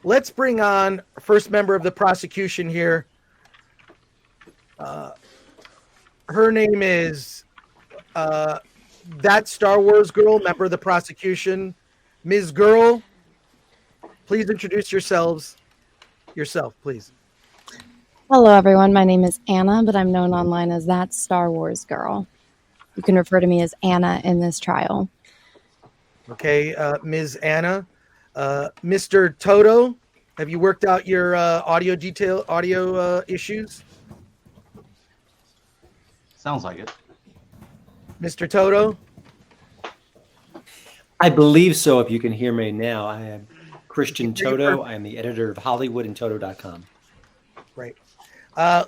let's bring on first member of the prosecution here. Her name is that Star Wars girl, member of the prosecution. Ms. Girl, please introduce yourself, please. Hello, everyone. My name is Anna, but I'm known online as that Star Wars girl. You can refer to me as Anna in this trial. Okay, Ms. Anna. Mr. Toto, have you worked out your audio issues? Sounds like it. Mr. Toto? I believe so, if you can hear me now. I am Christian Toto. I am the editor of HollywoodandToto.com. Right.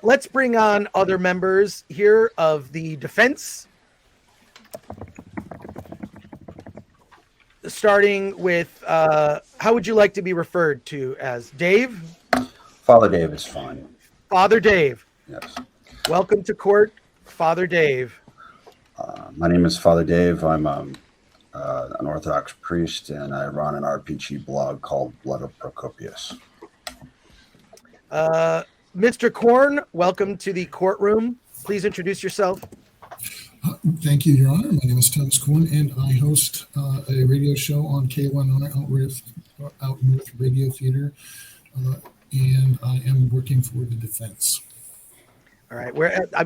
Let's bring on other members here of the defense. Starting with, how would you like to be referred to as? Dave? Father Dave is fine. Father Dave. Yes. Welcome to court, Father Dave. My name is Father Dave. I'm an Orthodox priest, and I run an RPG blog called Blood of Procopius. Mr. Korn, welcome to the courtroom. Please introduce yourself. Thank you, Your Honor. My name is Thomas Quinn, and I host a radio show on K100 Out North Radio Theater, and I am working for the defense. All right,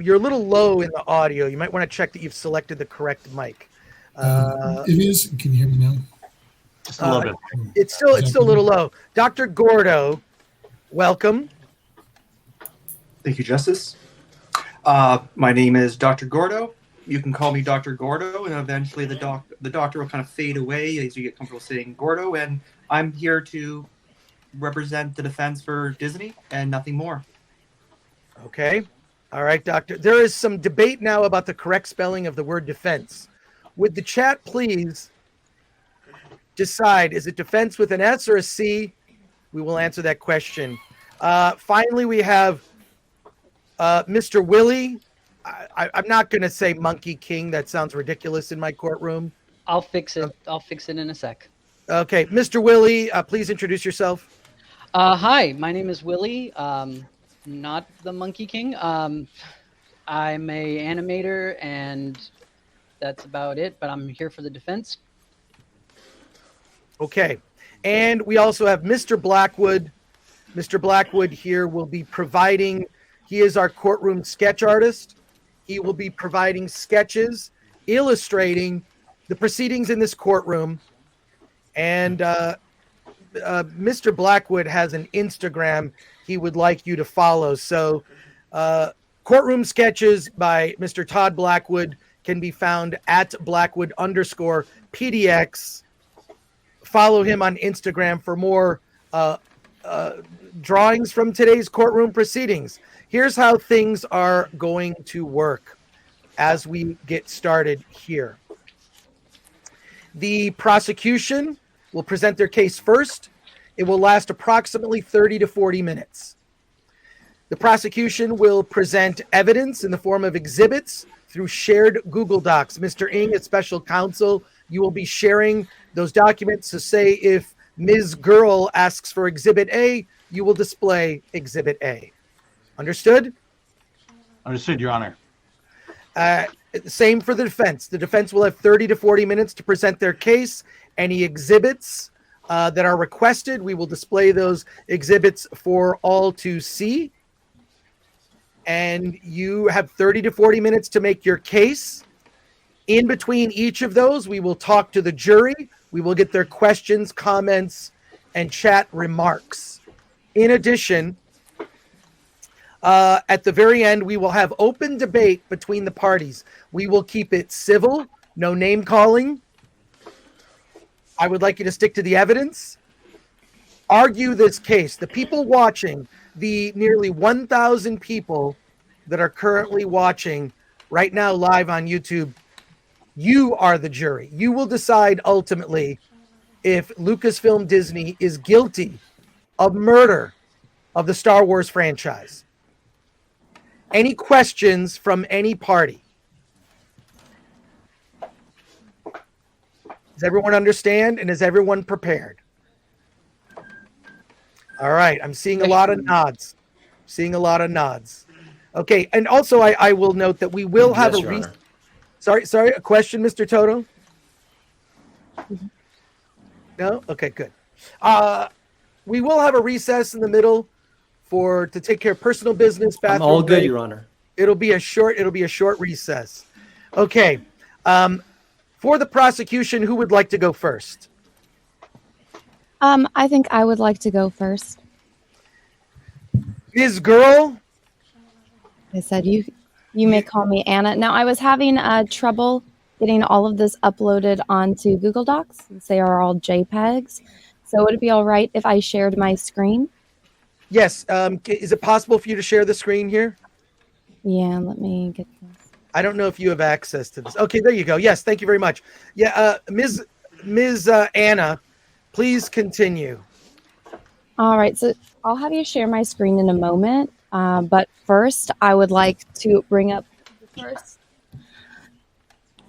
you're a little low in the audio. You might want to check that you've selected the correct mic. It is. Can you hear me now? Just a little bit. It's still a little low. Dr. Gordo, welcome. Thank you, Justice. My name is Dr. Gordo. You can call me Dr. Gordo, and eventually the doctor will kind of fade away as you get comfortable saying Gordo. And I'm here to represent the defense for Disney and nothing more. Okay. All right, Doctor. There is some debate now about the correct spelling of the word defense. Would the chat please decide, is it defense with an S or a C? We will answer that question. Finally, we have Mr. Willie. I'm not going to say Monkey King. That sounds ridiculous in my courtroom. I'll fix it. I'll fix it in a sec. Okay. Mr. Willie, please introduce yourself. Hi, my name is Willie. Not the Monkey King. I'm a animator, and that's about it. But I'm here for the defense. Okay. And we also have Mr. Blackwood. Mr. Blackwood here will be providing, he is our courtroom sketch artist. He will be providing sketches illustrating the proceedings in this courtroom. And Mr. Blackwood has an Instagram he would like you to follow. So courtroom sketches by Mr. Todd Blackwood can be found at Blackwood_PDX. Follow him on Instagram for more drawings from today's courtroom proceedings. Here's how things are going to work as we get started here. The prosecution will present their case first. It will last approximately 30 to 40 minutes. The prosecution will present evidence in the form of exhibits through shared Google Docs. Mr. Ng, as special counsel, you will be sharing those documents. So say if Ms. Girl asks for Exhibit A, you will display Exhibit A. Understood? Understood, Your Honor. Same for the defense. The defense will have 30 to 40 minutes to present their case. Any exhibits that are requested, we will display those exhibits for all to see. And you have 30 to 40 minutes to make your case. In between each of those, we will talk to the jury. We will get their questions, comments, and chat remarks. In addition, at the very end, we will have open debate between the parties. We will keep it civil, no name calling. I would like you to stick to the evidence. Argue this case. The people watching, the nearly 1,000 people that are currently watching right now live on YouTube, you are the jury. You will decide ultimately if Lucasfilm Disney is guilty of murder of the Star Wars franchise. Any questions from any party? Does everyone understand, and is everyone prepared? All right. I'm seeing a lot of nods. Seeing a lot of nods. Okay. And also, I will note that we will have Yes, a Your Honor. Sorry. A question, Mr. Toto? No? Okay, good. We will have a recess in the middle to take care of personal business. I'm Bathroom all good, break. Your Honor. It'll be a short recess. Okay. For the prosecution, who would like to go first? I think I would like to go first. Ms. Girl? I said you may call me Anna. Now, I was having trouble getting all of this uploaded onto Google Docs, since they are all JPEGs. So would it be all right if I shared my screen? Yes. Is it possible for you to share the screen here? Yeah, let me get this. I don't know if you have access to this. Okay, there you go. Yes, thank you very much. Yeah, Ms. Anna, please continue. All right, so I'll have you share my screen in a moment. But first, I would like to bring up the first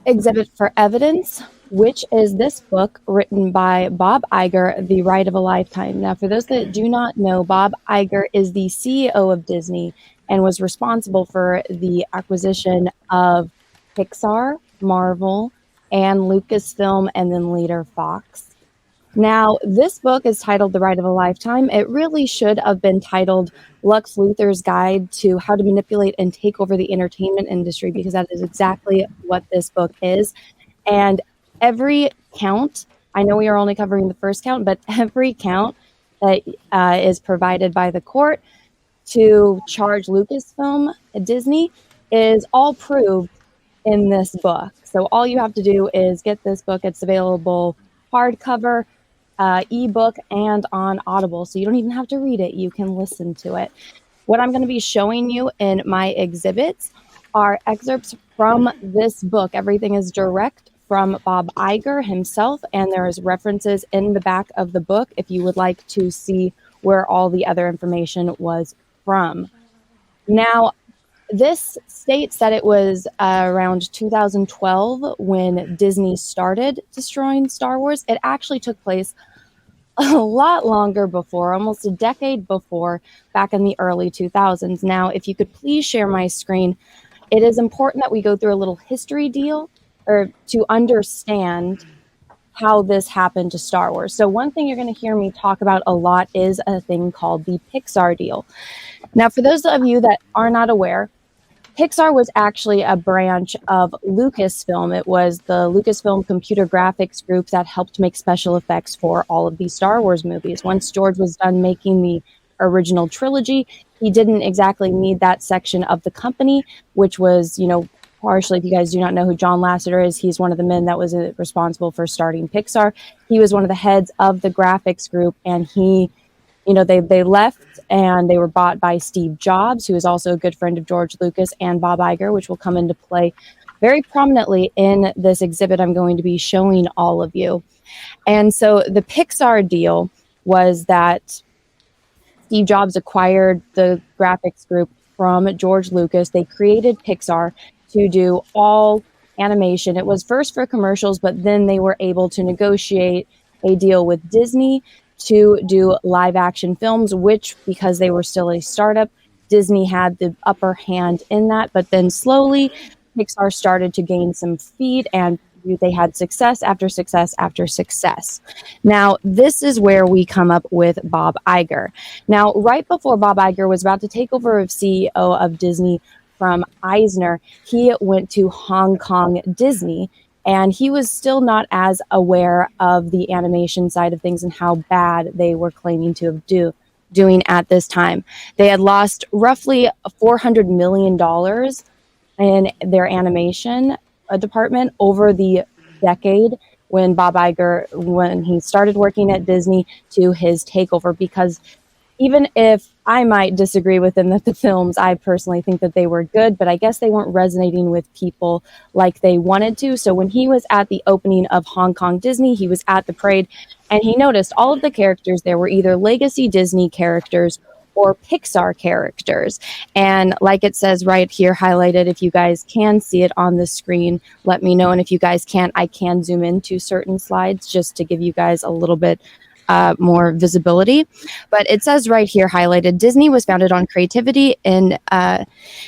exhibit for evidence, which is this book written by Bob Iger, The Ride of a Lifetime. Now, for those that do not know, Bob Iger is the CEO of Disney and was responsible for the acquisition of Pixar, Marvel, and Lucasfilm, and then later Fox. Now, this book is titled The Ride of a Lifetime. It really should have been titled Lux Luthor's Guide to How to Manipulate and Take Over the Entertainment Industry, because that is exactly what this book is. And every count, I know we are only covering the first count, but every count that is provided by the court to charge Lucasfilm at Disney is all proved in this book. So all you have to do is get this book. It's available hardcover, ebook, and on Audible. So you don't even have to read it. You can listen to it. What I'm going to be showing you in my exhibits are excerpts from this book. Everything is direct from Bob Iger himself, and there is references in the back of the book if you would like to see where all the other information was from. Now, this states that it was around 2012 when Disney started destroying Star Wars. It actually took place a lot longer before, almost a decade before, back in the early 2000s. Now, if you could please share my screen, it is important that we go through a little history deal or to understand how this happened to Star Wars. So one thing you're going to hear me talk about a lot is a thing called the Pixar deal. Now, for those of you that are not aware, Pixar was actually a branch of Lucasfilm. It was the Lucasfilm computer graphics group that helped make special effects for all of these Star Wars movies. Once George was done making the original trilogy, he didn't exactly need that section of the company, which was, partially, if you guys do not know who John Lasseter is, he's one of the men that was responsible for starting Pixar. He was one of the heads of the graphics group, and they left and they were bought by Steve Jobs, who is also a good friend of George Lucas, and Bob Iger, which will come into play very prominently in this exhibit I'm going to be showing all of you. And so the Pixar deal was that Steve Jobs acquired the graphics group from George Lucas. They created Pixar to do all animation. It was first for commercials, but then they were able to negotiate a deal with Disney to do live action films, which, because they were still a startup, Disney had the upper hand in that. But then slowly Pixar started to gain some feet, and they had success after success after success. Now, this is where we come up with Bob Iger. Now, right before Bob Iger was about to take over as CEO of Disney from Eisner, he went to Hong Kong Disney, and he was still not as aware of the animation side of things and how bad they were claiming to have doing at this time. They had lost roughly $400 million in their animation department over the decade when Bob Iger, when he started working at Disney, to his takeover. Because even if I might disagree with them that the films, I personally think that they were good, but I guess they weren't resonating with people like they wanted to. So when he was at the opening of Hong Kong Disney, he was at the parade, and he noticed all of the characters there were either legacy Disney characters or Pixar characters. And like it says right here highlighted, if you guys can see it on the screen, let me know. And if you guys can't, I can zoom into certain slides just to give you guys a little bit more visibility. But it says right here, highlighted, Disney was founded on creativity and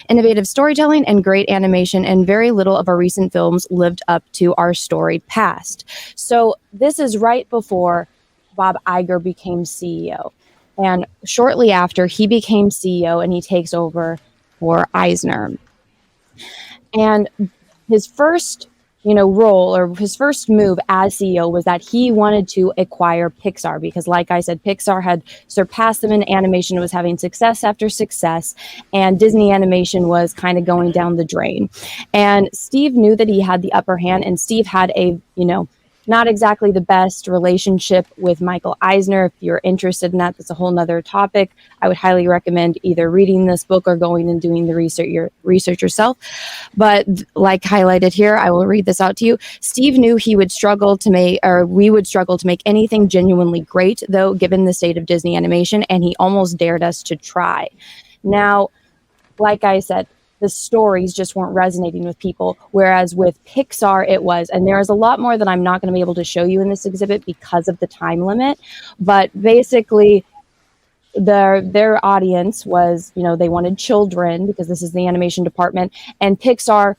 innovative storytelling and great animation, and very little of our recent films lived up to our storied past. So this is right before Bob Iger became CEO. And shortly after, he became CEO and he takes over for Eisner. And his first role, or his first move as CEO, was that he wanted to acquire Pixar, because like I said, Pixar had surpassed them in animation, was having success after success, and Disney animation was kind of going down the drain. And Steve knew that he had the upper hand, and Steve had a, not exactly the best relationship with Michael Eisner. If you're interested in that, that's a whole nother topic. I would highly recommend either reading this book or going and doing the research yourself. But like highlighted here, I will read this out to you. Steve knew we would struggle to make anything genuinely great, though, given the state of Disney animation, and he almost dared us to try. Now, like I said, the stories just weren't resonating with people, whereas with Pixar it was. And there's a lot more that I'm not going to be able to show you in this exhibit because of the time limit. But basically, their audience was, they wanted children, because this is the animation department, and Pixar,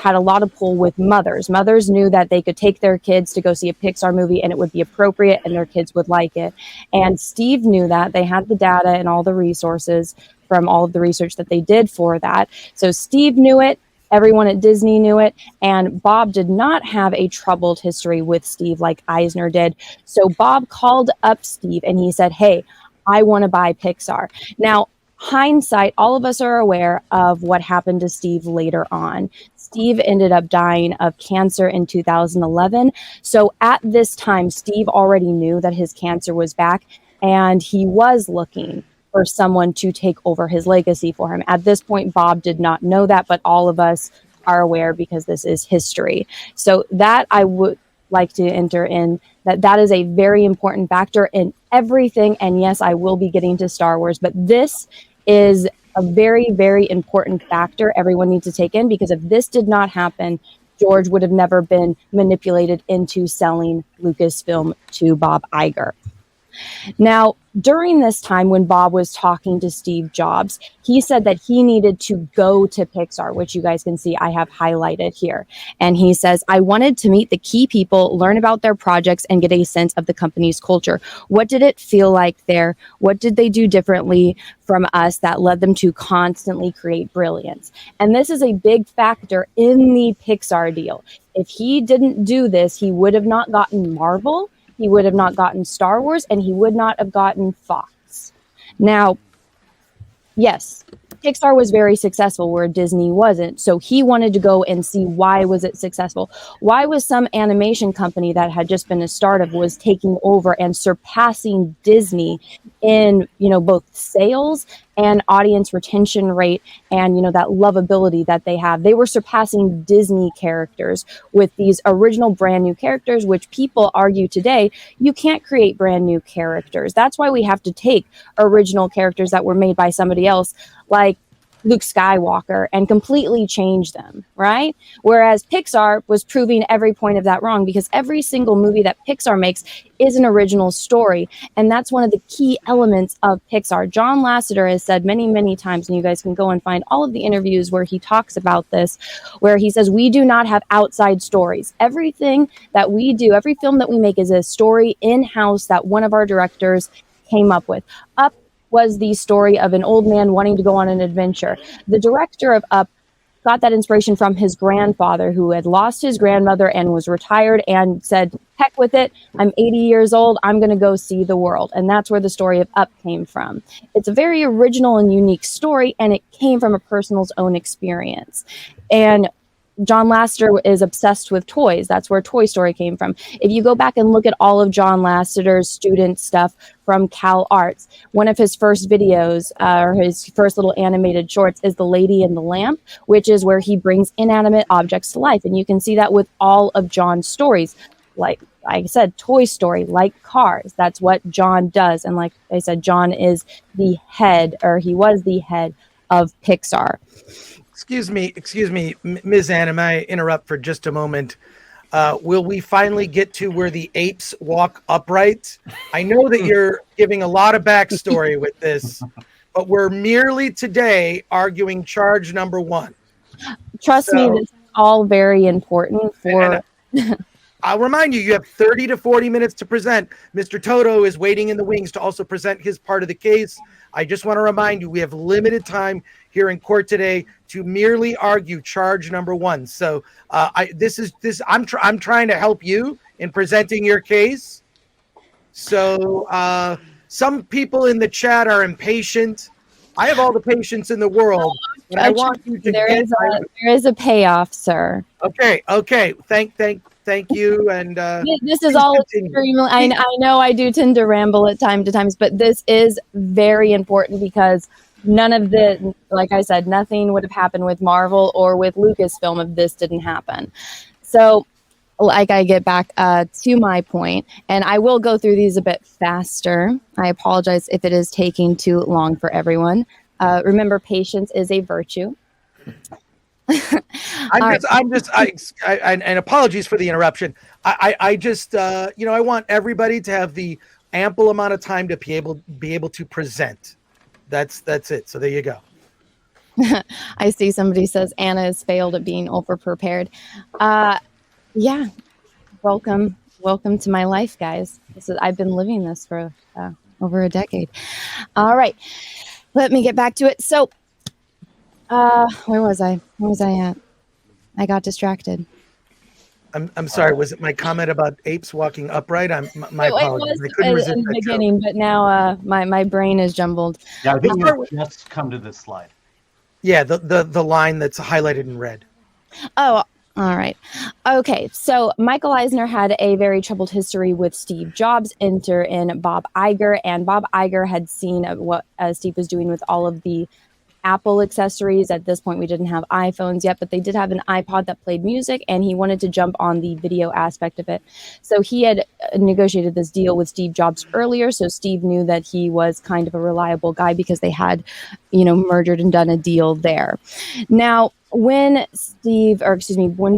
had a lot of pull with mothers. Mothers knew that they could take their kids to go see a Pixar movie and it would be appropriate and their kids would like it. And Steve knew that. They had the data and all the resources from all of the research that they did for that. So Steve knew it. Everyone at Disney knew it. And Bob did not have a troubled history with Steve like Eisner did. So Bob called up Steve and he said, hey, I want to buy Pixar. Now, hindsight, all of us are aware of what happened to Steve later on. Steve ended up dying of cancer in 2011. So at this time, Steve already knew that his cancer was back, and he was looking for someone to take over his legacy for him. At this point, Bob did not know that, but all of us are aware because this is history. So that I would like to enter in, that is a very important factor in everything. And yes, I will be getting to Star Wars, but this is a very, very important factor everyone needs to take in, because if this did not happen, George would have never been manipulated into selling Lucasfilm to Bob Iger. Now, during this time when Bob was talking to Steve Jobs, he said that he needed to go to Pixar, which you guys can see I have highlighted here. And he says, I wanted to meet the key people, learn about their projects, and get a sense of the company's culture. What did it feel like there? What did they do differently from us that led them to constantly create brilliance? And this is a big factor in the Pixar deal. If he didn't do this, he would have not gotten Marvel, he would have not gotten Star Wars, and he would not have gotten Fox. Now, yes, Pixar was very successful where Disney wasn't. So he wanted to go and see, why was it successful? Why was some animation company that had just been a startup was taking over and surpassing Disney in, both sales and audience retention rate and, that lovability that they have. They were surpassing Disney characters with these original brand new characters, which people argue today, you can't create brand new characters. That's why we have to take original characters that were made by somebody else, like Luke Skywalker, and completely change them, right? Whereas Pixar was proving every point of that wrong, because every single movie that Pixar makes is an original story. And that's one of the key elements of Pixar. John Lasseter has said many, many times, and you guys can go and find all of the interviews where he talks about this, where he says, we do not have outside stories. Everything that we do, every film that we make is a story in-house that one of our directors came up with. Up was the story of an old man wanting to go on an adventure. The director of Up got that inspiration from his grandfather, who had lost his grandmother and was retired, and said, heck with it, I'm 80 years old, I'm going to go see the world. And that's where the story of Up came from. It's a very original and unique story, and it came from a person's own experience. And John Lasseter is obsessed with toys. That's where Toy Story came from. If you go back and look at all of John Lasseter's student stuff from Cal Arts, one of his first videos, or his first little animated shorts, is The Lady and the Lamp, which is where he brings inanimate objects to life. And you can see that with all of John's stories. Like I said, Toy Story, like Cars. That's what John does. And like I said, John is the head, or he was the head of Pixar. Excuse me, Ms. Anna, may I interrupt for just a moment? Will we finally get to where the apes walk upright? I know that you're giving a lot of backstory with this, but we're merely today arguing charge number 1. Trust me, this is all very important for. I'll remind you, you have 30 to 40 minutes to present. Mr. Toto is waiting in the wings to also present his part of the case. I just want to remind you, we have limited time here in court today to merely argue charge number 1. So I'm trying to help you in presenting your case. So some people in the chat are impatient. I have all the patience in the world. And I want you to there is a payoff, sir. Okay. Thank you. And this is all extremely. I know I do tend to ramble at times, but this is very important because none of the, like I said, nothing would have happened with Marvel or with Lucasfilm if this didn't happen. So, like, I get back to my point, and I will go through these a bit faster. I apologize if it is taking too long for everyone. Remember, patience is a virtue. And apologies for the interruption. I just I want everybody to have the ample amount of time to be able to present. That's it. So there you go. I see somebody says Anna has failed at being over prepared. Yeah, welcome to my life, guys. I've been living this for over a decade. All right, let me get back to it. So. Where was I at? I got distracted. I'm sorry. Was it my comment about apes walking upright? My apologies. I couldn't resist in the that beginning, but now my brain is jumbled. Yeah, I think we just come to this slide. Yeah, the line that's highlighted in red. Oh, all right. Okay, so Michael Eisner had a very troubled history with Steve Jobs. Enter in Bob Iger, and Bob Iger had seen what Steve was doing with all of the Apple accessories. At this point, we didn't have iPhones yet, but they did have an iPod that played music, and he wanted to jump on the video aspect of it. So he had negotiated this deal with Steve Jobs earlier, so Steve knew that he was kind of a reliable guy because they had, merged and done a deal there. Now, when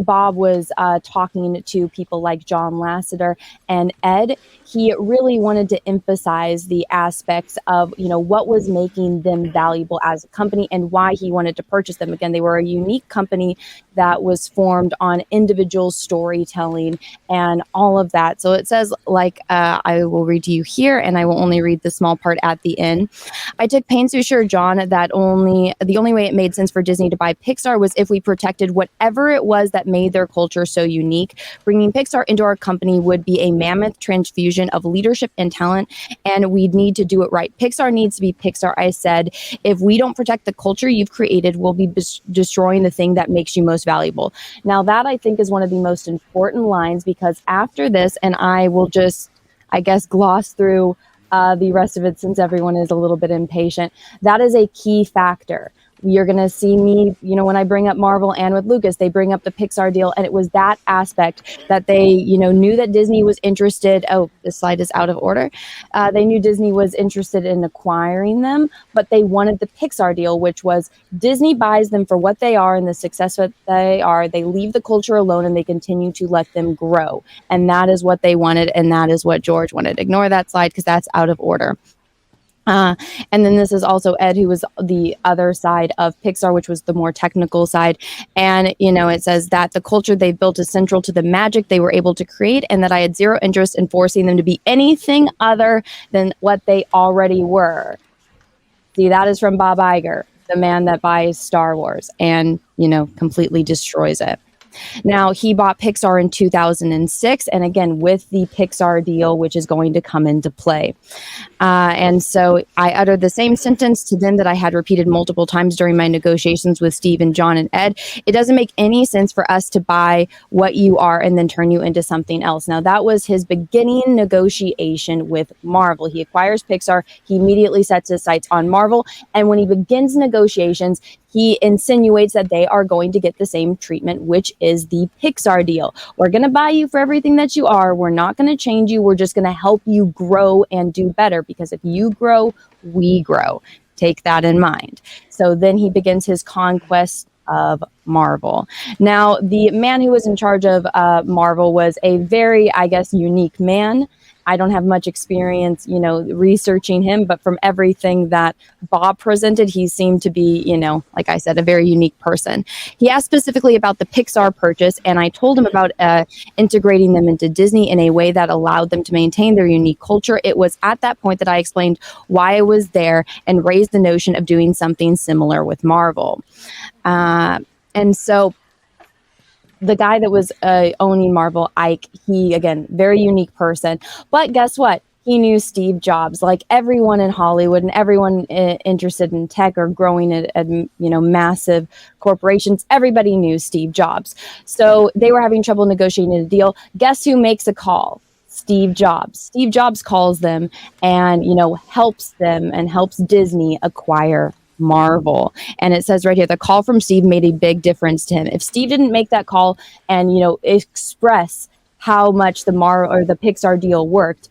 Bob was talking to people like John Lasseter and Ed, he really wanted to emphasize the aspects of, what was making them valuable as a company and why he wanted to purchase them. Again, they were a unique company that was formed on individual storytelling and all of that. So it says, I will read to you here, and I will only read the small part at the end. I took pains to assure John that the only way it made sense for Disney to buy Pixar was if we protected whatever it was that made their culture so unique. Bringing Pixar into our company would be a mammoth transfusion of leadership and talent, and we'd need to do it right. Pixar needs to be Pixar, I said. If we don't protect the culture you've created, we'll be destroying the thing that makes you most valuable. Now, that I think is one of the most important lines, because after this, and I will just, gloss through the rest of it since everyone is a little bit impatient, that is a key factor. You're going to see me, when I bring up Marvel and with Lucas, they bring up the Pixar deal. And it was that aspect that they, knew that Disney was interested. Oh, this slide is out of order. They knew Disney was interested in acquiring them, but they wanted the Pixar deal, which was Disney buys them for what they are and the success that they are. They leave the culture alone and they continue to let them grow. And that is what they wanted. And that is what George wanted. Ignore that slide because that's out of order. And then this is also Ed, who was the other side of Pixar, which was the more technical side. And, it says that the culture they built is central to the magic they were able to create, and that I had zero interest in forcing them to be anything other than what they already were. See, that is from Bob Iger, the man that buys Star Wars and, completely destroys it. Now, he bought Pixar in 2006, and again, with the Pixar deal, which is going to come into play. And so I uttered the same sentence to them that I had repeated multiple times during my negotiations with Steve and John and Ed. It doesn't make any sense for us to buy what you are and then turn you into something else. Now, that was his beginning negotiation with Marvel. He acquires Pixar. He immediately sets his sights on Marvel. And when he begins negotiations, he insinuates that they are going to get the same treatment, which is the Pixar deal. We're going to buy you for everything that you are. We're not going to change you. We're just going to help you grow and do better, because if you grow, we grow. Take that in mind. So then he begins his conquest of Marvel. Now, the man who was in charge of Marvel was a very, I guess, unique man. I don't have much experience, researching him, but from everything that Bob presented, he seemed to be, like I said, a very unique person. He asked specifically about the Pixar purchase, and I told him about integrating them into Disney in a way that allowed them to maintain their unique culture. It was at that point that I explained why I was there and raised the notion of doing something similar with Marvel. And so the guy that was owning Marvel, Ike, he, again, very unique person. But guess what? He knew Steve Jobs. Like everyone in Hollywood and everyone interested in tech or growing at massive corporations, everybody knew Steve Jobs. So they were having trouble negotiating a deal. Guess who makes a call? Steve Jobs. Steve Jobs calls them and, helps them and helps Disney acquire Marvel. And it says right here, the call from Steve made a big difference to him. If Steve didn't make that call and, express how much the Pixar deal worked,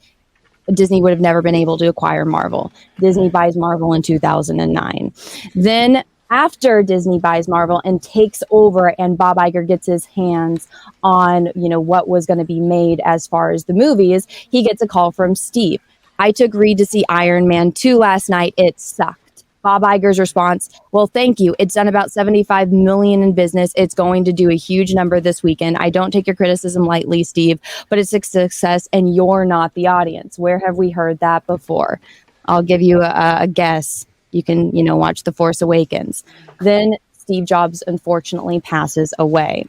Disney would have never been able to acquire Marvel. Disney buys Marvel in 2009. Then after Disney buys Marvel and takes over and Bob Iger gets his hands on, what was going to be made as far as the movies, he gets a call from Steve. I took Reed to see Iron Man 2 last night. It sucked. Bob Iger's response, well, thank you. It's done about $75 million in business. It's going to do a huge number this weekend. I don't take your criticism lightly, Steve, but it's a success and you're not the audience. Where have we heard that before? I'll give you a guess. You can, watch The Force Awakens. Then Steve Jobs, unfortunately, passes away.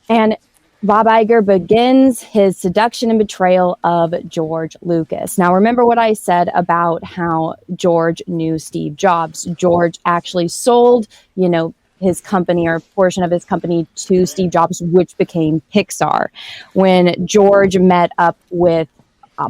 And Bob Iger begins his seduction and betrayal of George Lucas. Now, remember what I said about how George knew Steve Jobs. George actually sold, his company or a portion of his company to Steve Jobs, which became Pixar. When George met up with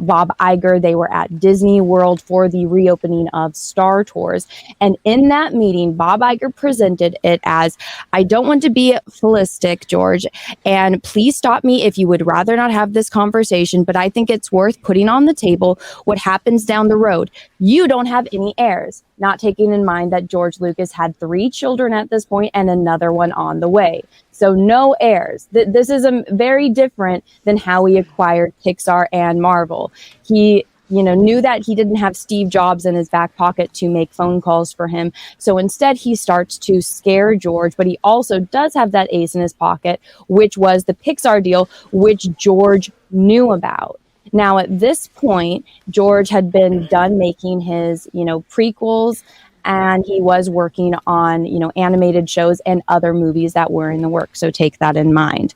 Bob Iger, they were at Disney World for the reopening of Star Tours. And in that meeting, Bob Iger presented it as, I don't want to be holistic, George, and please stop me if you would rather not have this conversation, but I think it's worth putting on the table what happens down the road. You don't have any heirs, not taking in mind that George Lucas had 3 children at this point and another one on the way. So no heirs. This is very different than how he acquired Pixar and Marvel. He, knew that he didn't have Steve Jobs in his back pocket to make phone calls for him. So instead, he starts to scare George, but he also does have that ace in his pocket, which was the Pixar deal, which George knew about. Now, at this point, George had been done making his, prequels, and he was working on, animated shows and other movies that were in the works. So take that in mind.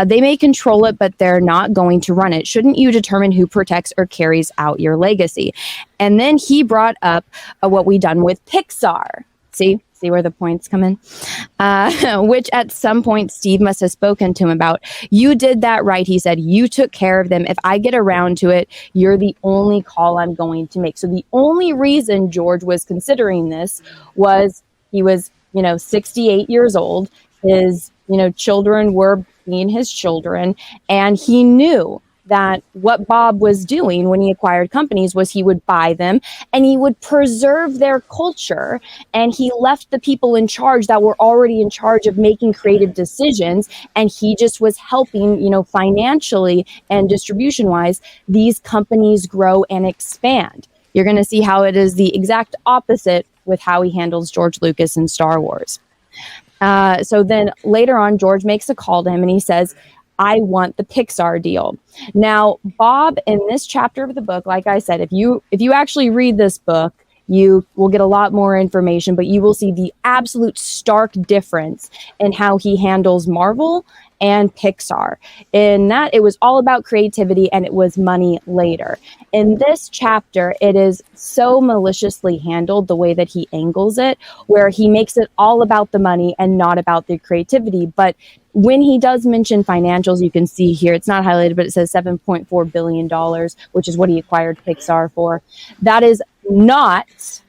They may control it, but they're not going to run it. Shouldn't you determine who protects or carries out your legacy? And then he brought up what we done with Pixar. See where the points come in? Which at some point Steve must have spoken to him about. You did that right, he said. You took care of them. If I get around to it, you're the only call I'm going to make. So the only reason George was considering this was he was, 68 years old. His, children were being his children. And he knew that what Bob was doing when he acquired companies was he would buy them and he would preserve their culture, and he left the people in charge that were already in charge of making creative decisions, and he just was helping, financially and distribution wise, these companies grow and expand. You're going to see how it is the exact opposite with how he handles George Lucas and Star Wars. So then later on, George makes a call to him and he says, I want the Pixar deal. Now, Bob, in this chapter of the book, like I said, if you actually read this book, you will get a lot more information, but you will see the absolute stark difference in how he handles Marvel and Pixar. In that, it was all about creativity and it was money later. In this chapter, it is so maliciously handled the way that he angles it, where he makes it all about the money and not about the creativity. But when he does mention financials, you can see here, it's not highlighted, but it says $7.4 billion, which is what he acquired Pixar for. That is not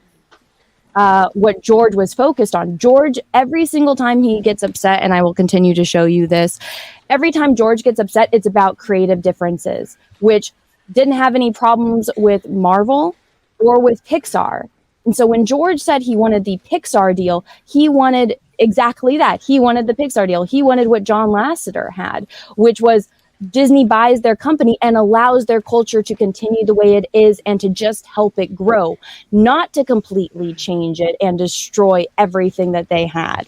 what George was focused on. George, every single time he gets upset, and I will continue to show you this, every time George gets upset, it's about creative differences, which didn't have any problems with Marvel or with Pixar. And so when George said he wanted the Pixar deal, he wanted exactly that. He wanted the Pixar deal. He wanted what John Lasseter had, which was Disney buys their company and allows their culture to continue the way it is and to just help it grow, not to completely change it and destroy everything that they had.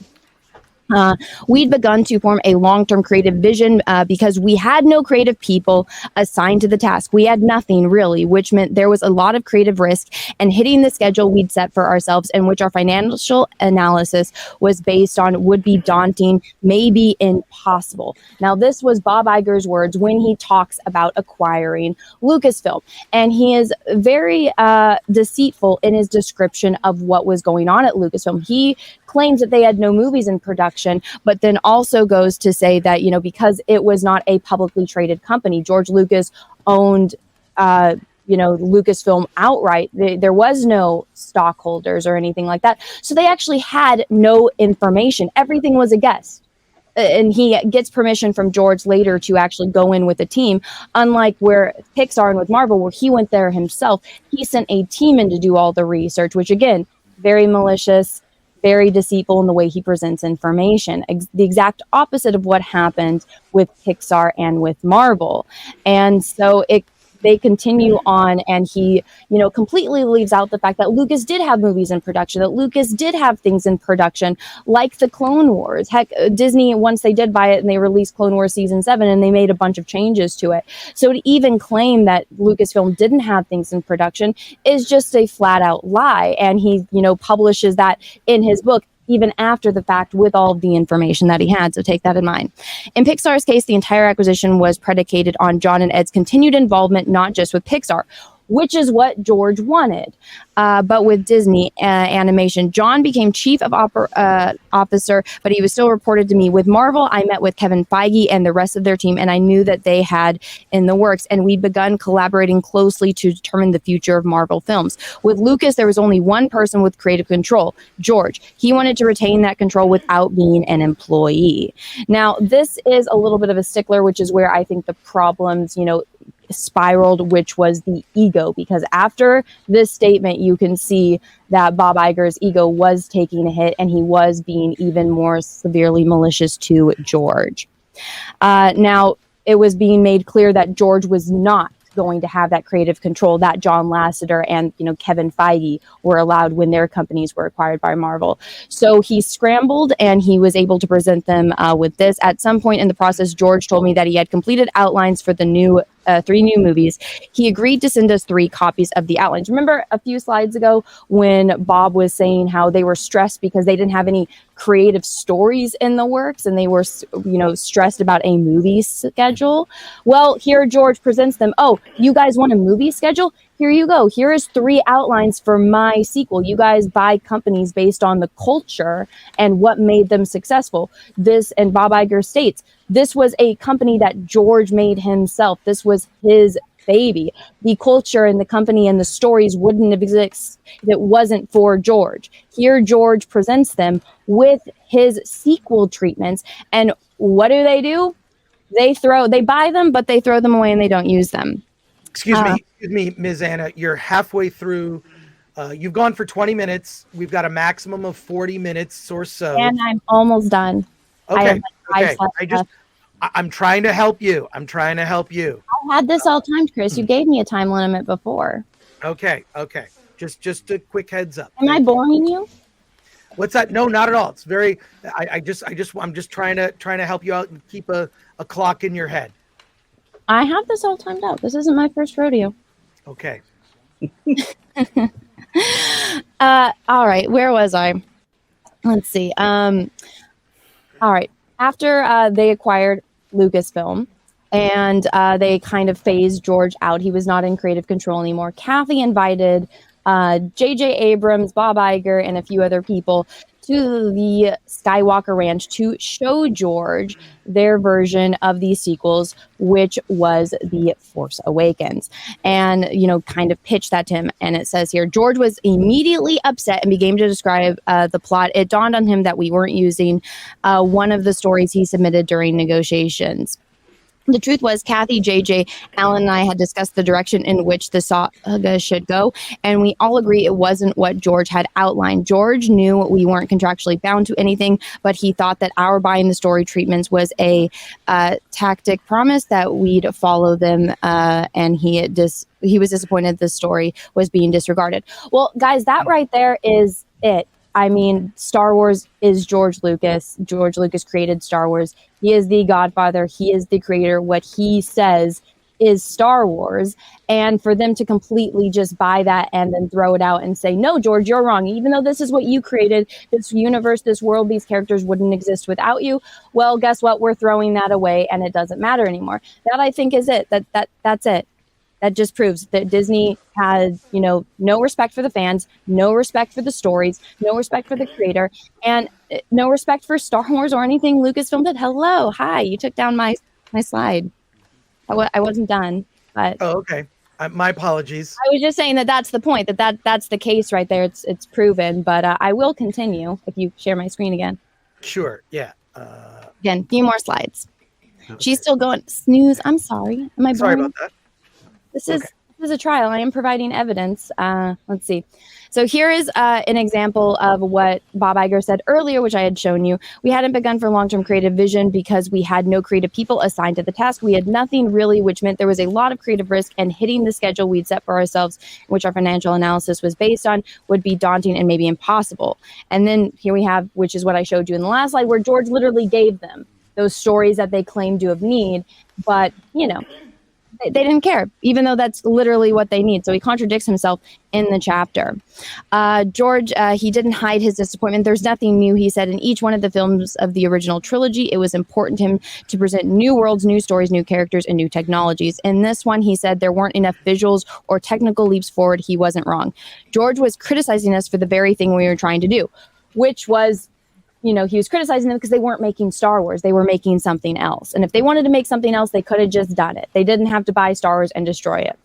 We'd begun to form a long-term creative vision because we had no creative people assigned to the task. We had nothing really, which meant there was a lot of creative risk and hitting the schedule we'd set for ourselves, and which our financial analysis was based on, would be daunting, maybe impossible. Now, this was Bob Iger's words when he talks about acquiring Lucasfilm, and he is very deceitful in his description of what was going on at Lucasfilm. He claims that they had no movies in production, but then also goes to say that, you know, because it was not a publicly traded company, George Lucas owned, Lucasfilm outright. There was no stockholders or anything like that. So they actually had no information. Everything was a guess. And he gets permission from George later to actually go in with a team, unlike where Pixar and with Marvel, where he went there himself. He sent a team in to do all the research, which again, very malicious, very deceitful in the way he presents information. The exact opposite of what happened with Pixar and with Marvel. And so they continue on, and he, completely leaves out the fact that Lucas did have movies in production, that Lucas did have things in production, like the Clone Wars. Heck, Disney, once they did buy it and they released Clone Wars Season 7, and they made a bunch of changes to it. So to even claim that Lucasfilm didn't have things in production is just a flat out lie. And he, publishes that in his book, even after the fact, with all of the information that he had. So take that in mind. In Pixar's case, the entire acquisition was predicated on John and Ed's continued involvement, not just with Pixar, which is what George wanted. But with Disney Animation, John became chief of officer, but he was still reported to me. With Marvel, I met with Kevin Feige and the rest of their team, and I knew that they had in the works, and we'd begun collaborating closely to determine the future of Marvel films. With Lucas, there was only one person with creative control, George. He wanted to retain that control without being an employee. Now, this is a little bit of a stickler, which is where I think the problems, spiraled, which was the ego, because after this statement you can see that Bob Iger's ego was taking a hit, and he was being even more severely malicious to George. Now, it was being made clear that George was not going to have that creative control that John Lasseter and Kevin Feige were allowed when their companies were acquired by Marvel. So he scrambled, and he was able to present them with this. At some point in the process, George told me that he had completed outlines for the 3 new movies. He agreed to send us 3 copies of the outlines. Remember a few slides ago when Bob was saying how they were stressed because they didn't have any creative stories in the works, and they were, stressed about a movie schedule? Well, here George presents them. Oh, you guys want a movie schedule? Here you go. Here is 3 outlines for my sequel. You guys buy companies based on the culture and what made them successful. This, and Bob Iger states, this was a company that George made himself. This was his baby. The culture and the company and the stories wouldn't have existed if it wasn't for George. Here George presents them with his sequel treatments. And what do? They buy them, but they throw them away and they don't use them. Excuse me, Ms. Anna, you're halfway through. You've gone for 20 minutes. We've got a maximum of 40 minutes or so. And I'm almost done. Okay. I'm trying to help you. I had this all timed, Chris. You gave me a time limit before. Okay. Just a quick heads up. Am I boring you? What's that? No, not at all. It's very. I'm just trying to help you out and keep a clock in your head. I have this all timed out. This isn't my first rodeo. Okay. All right. Where was I? Let's see. All right. After they acquired Lucasfilm and they kind of phased George out, he was not in creative control anymore. Kathy invited J.J. Abrams, Bob Iger, and a few other people to the Skywalker Ranch to show George their version of these sequels, which was the Force Awakens, and kind of pitched that to him. And it says here, George was immediately upset and began to describe the plot. It dawned on him that we weren't using one of the stories he submitted during negotiations. The truth was, Kathy, JJ, Alan, and I had discussed the direction in which the saga should go, and we all agree it wasn't what George had outlined. George knew we weren't contractually bound to anything, but he thought that our buying the story treatments was a tactic promise that we'd follow them, and he was disappointed the story was being disregarded. Well, guys, that right there is it. I mean, Star Wars is George Lucas. George Lucas created Star Wars. He is the godfather. He is the creator. What he says is Star Wars. And for them to completely just buy that and then throw it out and say, no, George, you're wrong. Even though this is what you created, this universe, this world, these characters wouldn't exist without you. Well, guess what? We're throwing that away and it doesn't matter anymore. That, I think, is it. That's it. That just proves that Disney had, no respect for the fans, no respect for the stories, no respect for the creator, and no respect for Star Wars or anything Lucasfilm did. Hello, hi, you took down my slide. I wasn't done, but Oh, okay. My apologies. I was just saying that's the point. That's the case right there. It's proven. But I will continue if you share my screen again. Sure. Yeah. Again, few more slides. She's still going. Snooze. I'm sorry. Am I Sorry boring? about that. This is a trial. I am providing evidence. Let's see. So here is an example of what Bob Iger said earlier, which I had shown you. We hadn't begun for long-term creative vision because we had no creative people assigned to the task. We had nothing really, which meant there was a lot of creative risk, and hitting the schedule we'd set for ourselves, which our financial analysis was based on, would be daunting and maybe impossible. And then here we have, which is what I showed you in the last slide, where George literally gave them those stories that they claimed to have need, but, they didn't care, even though that's literally what they need. So he contradicts himself in the chapter. George, he didn't hide his disappointment. There's nothing new, he said. In each one of the films of the original trilogy, it was important to him to present new worlds, new stories, new characters, and new technologies. In this one, he said there weren't enough visuals or technical leaps forward. He wasn't wrong. George was criticizing us for the very thing we were trying to do, which was, he was criticizing them because they weren't making Star Wars. They were making something else. And if they wanted to make something else, they could have just done it. They didn't have to buy Star Wars and destroy it.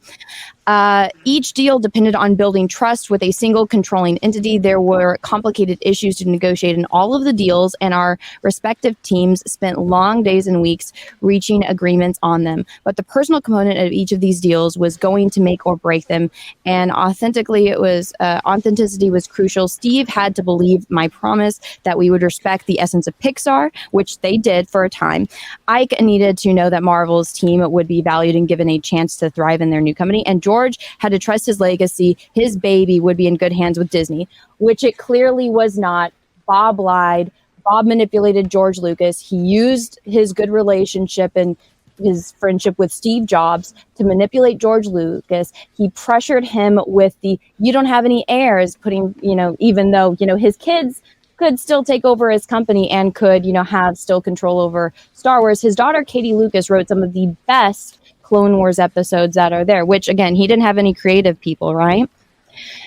Each deal depended on building trust with a single controlling entity. There were complicated issues to negotiate in all of the deals, and our respective teams spent long days and weeks reaching agreements on them. But the personal component of each of these deals was going to make or break them, and authenticity was crucial. Steve had to believe my promise that we would respect the essence of Pixar, which they did for a time. Ike needed to know that Marvel's team would be valued and given a chance to thrive in their new company, and George had to trust his legacy. His baby would be in good hands with Disney, which it clearly was not. Bob lied. Bob manipulated George Lucas. He used his good relationship and his friendship with Steve Jobs to manipulate George Lucas. He pressured him with the, you don't have any heirs, putting, even though, his kids could still take over his company and could, have still control over Star Wars. His daughter, Katie Lucas, wrote some of the best Clone Wars episodes that are there, which, again, he didn't have any creative people, right?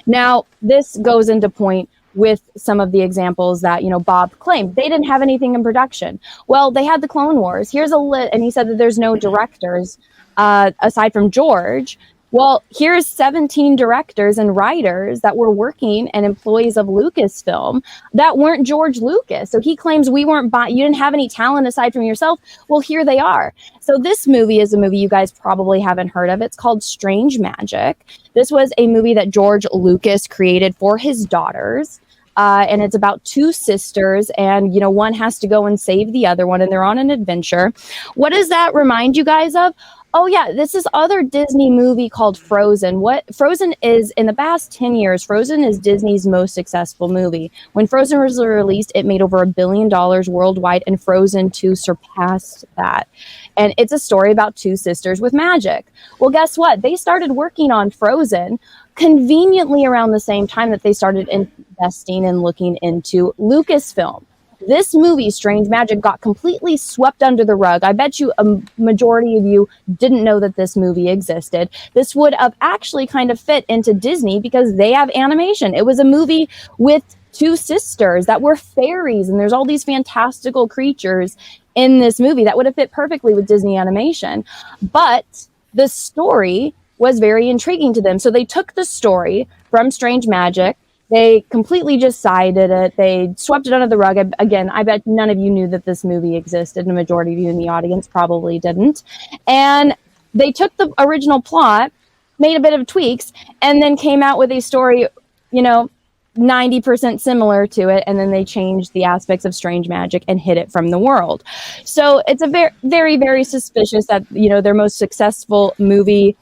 Now, this goes into point with some of the examples that, Bob claimed. They didn't have anything in production. Well, they had the Clone Wars. Here's a lit, and he said that there's no directors aside from George. Well, here's 17 directors and writers that were working and employees of Lucasfilm that weren't George Lucas. So he claims we weren't you didn't have any talent aside from yourself. Well, here they are. So this movie is a movie you guys probably haven't heard of. It's called Strange Magic. This was a movie that George Lucas created for his daughters. And it's about two sisters, and, one has to go and save the other one, and they're on an adventure. What does that remind you guys of? Oh, yeah, this is other Disney movie called Frozen. What Frozen is, in the past 10 years, Frozen is Disney's most successful movie. When Frozen was released, it made over $1 billion worldwide, and Frozen 2 surpassed that. And it's a story about two sisters with magic. Well, guess what? They started working on Frozen conveniently around the same time that they started investing and looking into Lucasfilm. This movie, Strange Magic, got completely swept under the rug. I bet you a majority of you didn't know that this movie existed. This would have actually kind of fit into Disney because they have animation. It was a movie with two sisters that were fairies, and there's all these fantastical creatures in this movie that would have fit perfectly with Disney animation. But the story was very intriguing to them. So they took the story from Strange Magic, They completely just sided it. They swept it under the rug. Again, I bet none of you knew that this movie existed. And the majority of you in the audience probably didn't. And they took the original plot, made a bit of tweaks, and then came out with a story, 90% similar to it, and then they changed the aspects of strange magic and hid it from the world. So it's a very, very, very suspicious that, their most successful movie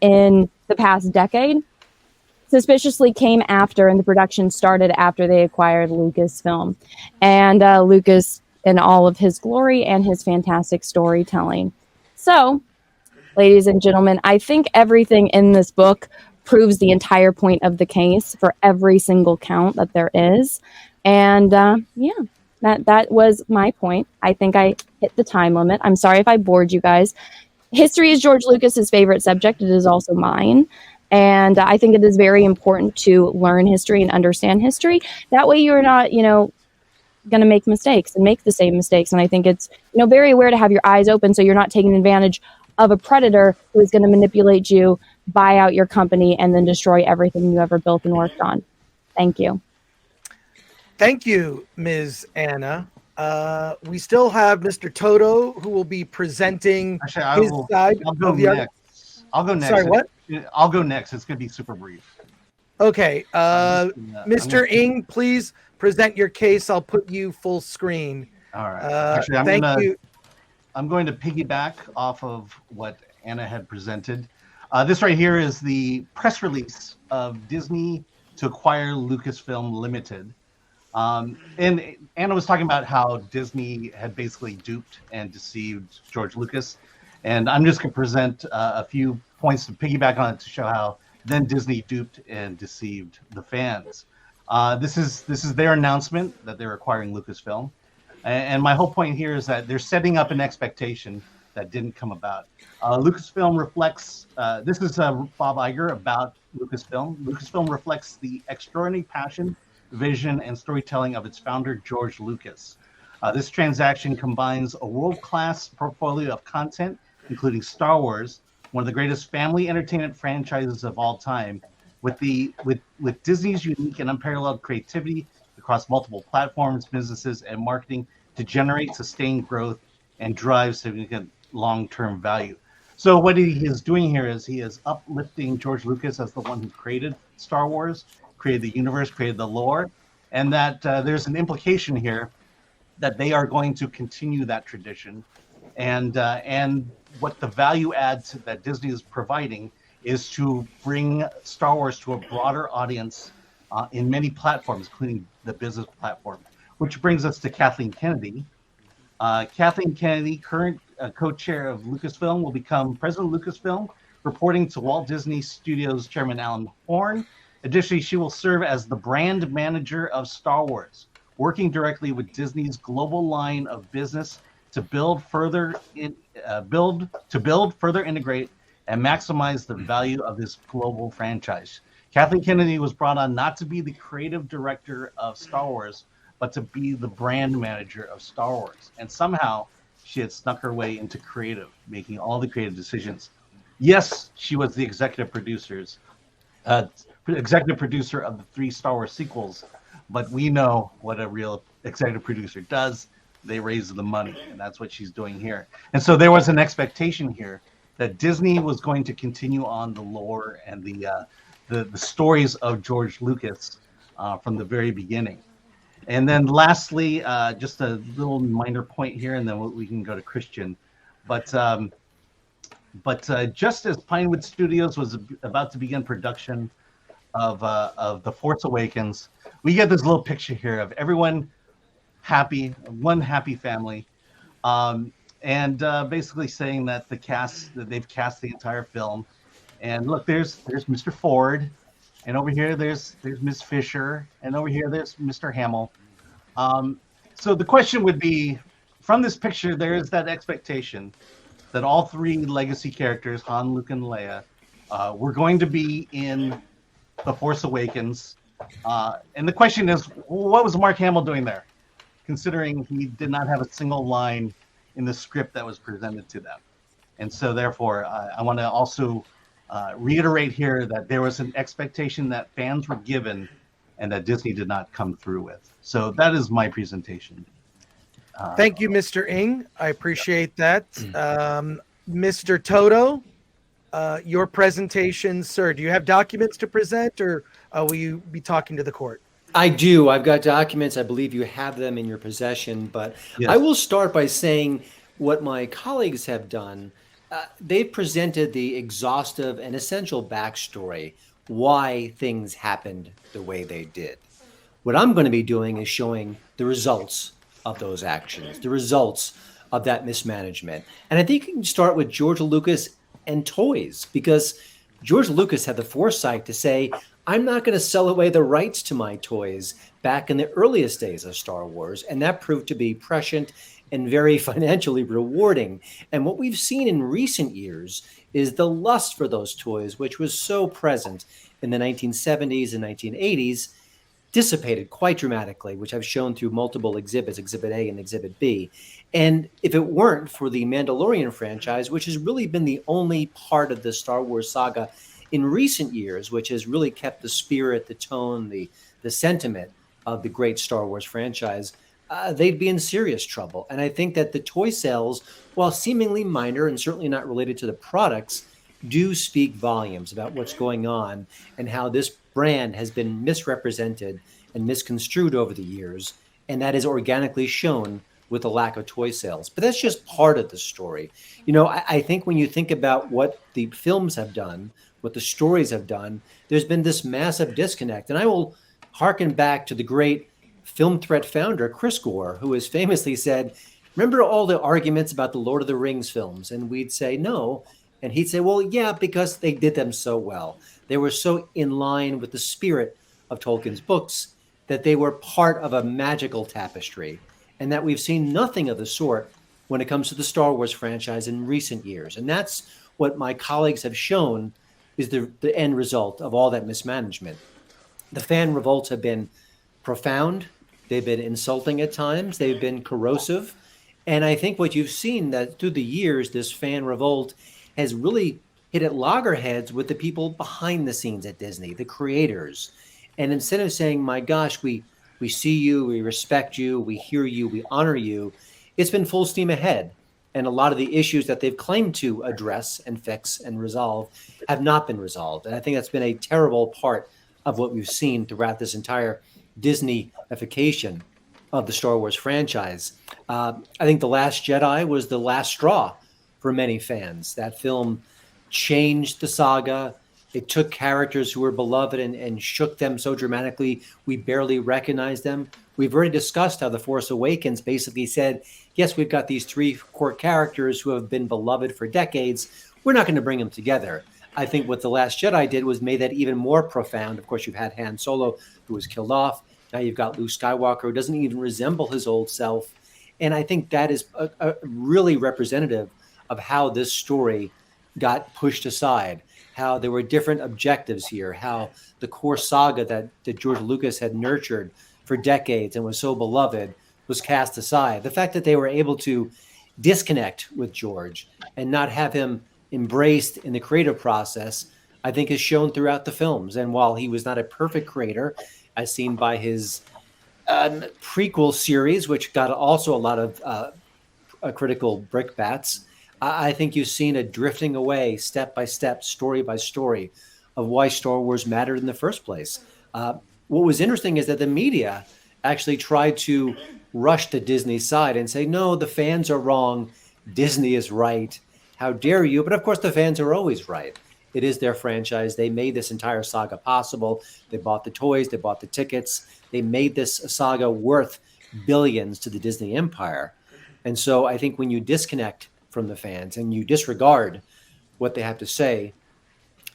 in the past decade suspiciously came after, and the production started after they acquired Lucasfilm. And Lucas in all of his glory and his fantastic storytelling. So, ladies and gentlemen, I think everything in this book proves the entire point of the case for every single count that there is. And that was my point. I think I hit the time limit. I'm sorry if I bored you guys. History is George Lucas's favorite subject. It is also mine. And I think it is very important to learn history and understand history. That way you're not, going to make mistakes and make the same mistakes. And I think it's, very aware to have your eyes open so you're not taking advantage of a predator who is going to manipulate you, buy out your company, and then destroy everything you ever built and worked on. Thank you. Thank you, Ms. Anna. We still have Mr. Toto, who will be presenting his side of the argument. I'll go next. Sorry, what? I'll go next. It's going to be super brief. Okay. Mr. Ng, please present your case. I'll put you full screen. All right. Thank you. I'm going to piggyback off of what Anna had presented. This right here is the press release of Disney to acquire Lucasfilm Limited. And Anna was talking about how Disney had basically duped and deceived George Lucas. And I'm just going to present a few points to piggyback on it to show how then Disney duped and deceived the fans. This is their announcement that they're acquiring Lucasfilm. And my whole point here is that they're setting up an expectation that didn't come about. Lucasfilm reflects, this is Bob Iger about Lucasfilm. Lucasfilm reflects the extraordinary passion, vision, and storytelling of its founder, George Lucas. This transaction combines a world-class portfolio of content, including Star Wars, one of the greatest family entertainment franchises of all time, with Disney's unique and unparalleled creativity across multiple platforms, businesses, and marketing to generate sustained growth and drive significant long-term value. So what he is doing here is he is uplifting George Lucas as the one who created Star Wars, created the universe, created the lore, and that there's an implication here that they are going to continue that tradition, and what the value add that Disney is providing is to bring Star Wars to a broader audience in many platforms, including the business platform. Which brings us to Kathleen Kennedy. Kathleen Kennedy, current co-chair of Lucasfilm, will become president of Lucasfilm, reporting to Walt Disney Studios chairman Alan Horn. Additionally, she will serve as the brand manager of Star Wars, working directly with Disney's global line of business to build, further integrate, and maximize the value of this global franchise. Kathleen Kennedy was brought on not to be the creative director of Star Wars, but to be the brand manager of Star Wars. And somehow she had snuck her way into creative, making all the creative decisions. Yes, she was the executive producer of the 3 Star Wars sequels, but we know what a real executive producer does. They raise the money, and that's what she's doing here. And so there was an expectation here that Disney was going to continue on the lore and the stories of George Lucas from the very beginning. And then lastly, just a little minor point here, and then we can go to Christian. But just as Pinewood Studios was about to begin production of The Force Awakens, we get this little picture here of everyone happy, one happy family, and basically saying that they've cast the entire film. And look, there's Mr. Ford, and over here there's Ms. Fisher, and over here there's Mr. Hamill. So the question would be, from this picture, there is that expectation that all 3 legacy characters, Han, Luke, and Leia, were going to be in The Force Awakens. And the question is, what was Mark Hamill doing there, considering he did not have a single line in the script that was presented to them? And so therefore, I want to also reiterate here that there was an expectation that fans were given and that Disney did not come through with. So that is my presentation. Thank you, Mr. Ng. I appreciate that. Mr. Toto, your presentation, sir. Do you have documents to present, or will you be talking to the court? I do. I've got documents. I believe you have them in your possession. But Yes. I will start by saying what my colleagues have done. They've presented the exhaustive and essential backstory, why things happened the way they did. What I'm going to be doing is showing the results of those actions, the results of that mismanagement. And I think you can start with George Lucas and toys, because George Lucas had the foresight to say, I'm not going to sell away the rights to my toys back in the earliest days of Star Wars. And that proved to be prescient and very financially rewarding. And what we've seen in recent years is the lust for those toys, which was so present in the 1970s and 1980s, dissipated quite dramatically, which I've shown through multiple exhibits, Exhibit A and Exhibit B. And if it weren't for the Mandalorian franchise, which has really been the only part of the Star Wars saga in recent years, which has really kept the spirit, the tone, the sentiment of the great Star Wars franchise, they'd be in serious trouble. And I think that the toy sales, while seemingly minor and certainly not related to the products, do speak volumes about what's going on and how this brand has been misrepresented and misconstrued over the years. And that is organically shown with the lack of toy sales. But that's just part of the story. You know, I think when you think about what the films have done, what the stories have done, there's been this massive disconnect. And I will hearken back to the great Film Threat founder, Chris Gore, who has famously said, remember all the arguments about the Lord of the Rings films? And we'd say, no. And he'd say, well, yeah, because they did them so well. They were so in line with the spirit of Tolkien's books that they were part of a magical tapestry, and that we've seen nothing of the sort when it comes to the Star Wars franchise in recent years. And that's what my colleagues have shown is the end result of all that mismanagement. The fan revolts have been profound. They've been insulting at times. They've been corrosive. And I think what you've seen that through the years, this fan revolt has really hit at loggerheads with the people behind the scenes at Disney, the creators. And instead of saying, my gosh, we see you, we respect you, we hear you, we honor you, it's been full steam ahead. And a lot of the issues that they've claimed to address and fix and resolve have not been resolved. And I think that's been a terrible part of what we've seen throughout this entire Disney-ification of the Star Wars franchise. I think The Last Jedi was the last straw for many fans. That film changed the saga. It took characters who were beloved and shook them so dramatically we barely recognized them. We've already discussed how The Force Awakens basically said, yes, we've got these three core characters who have been beloved for decades. We're not going to bring them together. I think what The Last Jedi did was made that even more profound. Of course, you've had Han Solo, who was killed off. Now you've got Luke Skywalker, who doesn't even resemble his old self. And I think that is a really representative of how this story got pushed aside, how there were different objectives here, how the core saga that George Lucas had nurtured for decades and was so beloved was cast aside. The fact that they were able to disconnect with George and not have him embraced in the creative process, I think is shown throughout the films. And while he was not a perfect creator, as seen by his prequel series, which got also a lot of critical brickbats, I think you've seen a drifting away step by step, story by story of why Star Wars mattered in the first place. What was interesting is that the media actually tried to rush to Disney's side and say, no, the fans are wrong. Disney is right. How dare you? But of course, the fans are always right. It is their franchise. They made this entire saga possible. They bought the toys. They bought the tickets. They made this saga worth billions to the Disney empire. And so I think when you disconnect from the fans and you disregard what they have to say,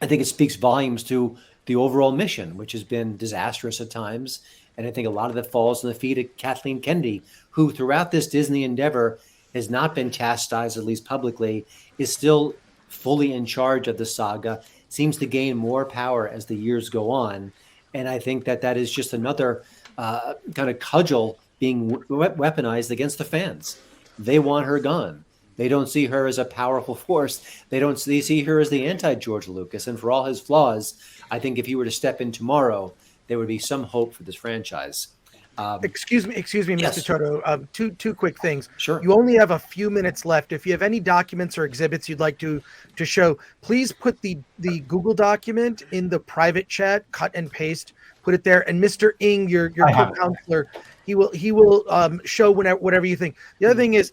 I think it speaks volumes to the overall mission, which has been disastrous at times. And I think a lot of that falls on the feet of Kathleen Kennedy, who throughout this Disney endeavor has not been chastised, at least publicly, is still fully in charge of the saga, seems to gain more power as the years go on. And I think that is just another kind of cudgel being weaponized against the fans. They want her gone. They don't see her as a powerful force. They see her as the anti-George Lucas. And for all his flaws, I think if he were to step in tomorrow, there would be some hope for this franchise. Excuse me, yes. Mr. Toto. Two quick things. Sure. You only have a few minutes left. If you have any documents or exhibits you'd like to show, please put the Google document in the private chat. Cut and paste. Put it there. And Mr. Ing, your co-counselor, he will show whatever you think. The other thing is,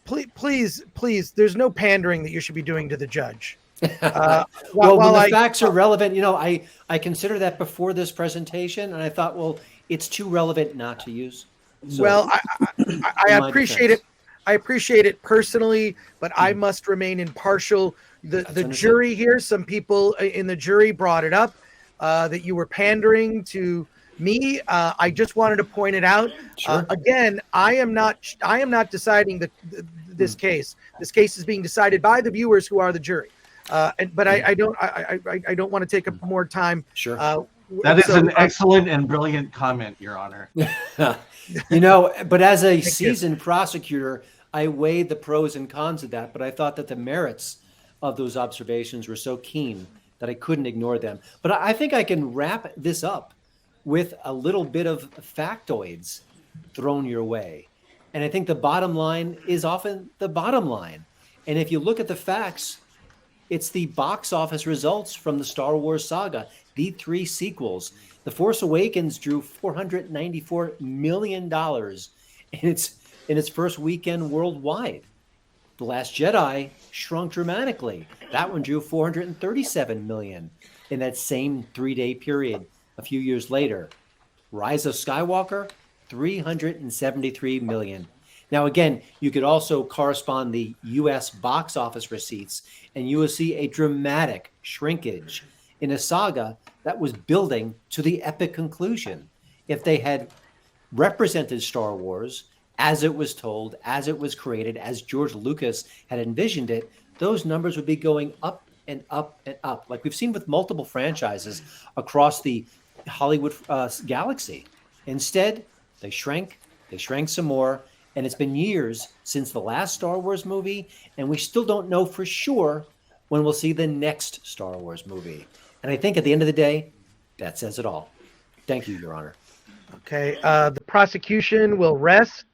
please, there's no pandering that you should be doing to the judge. Well, when the facts are relevant, I considered that before this presentation, and I thought, well, it's too relevant not to use. So, well, I appreciate it. I appreciate it personally, but I must remain impartial. The jury here, some people in the jury brought it up that you were pandering to me. I just wanted to point it out. Sure. Again, I am not deciding this case. This case is being decided by the viewers who are the jury. But I don't want to take up more time. Sure. That is an excellent and brilliant comment, Your Honor. But as a seasoned prosecutor, I weighed the pros and cons of that, but I thought that the merits of those observations were so keen that I couldn't ignore them. But I think I can wrap this up with a little bit of factoids thrown your way. And I think the bottom line is often the bottom line. And if you look at the facts, it's the box office results from the Star Wars saga, the 3 sequels. The Force Awakens drew $494 million in its first weekend worldwide. The Last Jedi shrunk dramatically. That one drew $437 million in that same 3-day period a few years later. Rise of Skywalker, $373 million. Now, again, you could also correspond the U.S. box office receipts, and you will see a dramatic shrinkage in a saga that was building to the epic conclusion. If they had represented Star Wars as it was told, as it was created, as George Lucas had envisioned it, those numbers would be going up and up and up, like we've seen with multiple franchises across the Hollywood galaxy. Instead, they shrank some more, and it's been years since the last Star Wars movie, and we still don't know for sure when we'll see the next Star Wars movie. And I think at the end of the day, that says it all. Thank you, Your Honor. Okay, the prosecution will rest.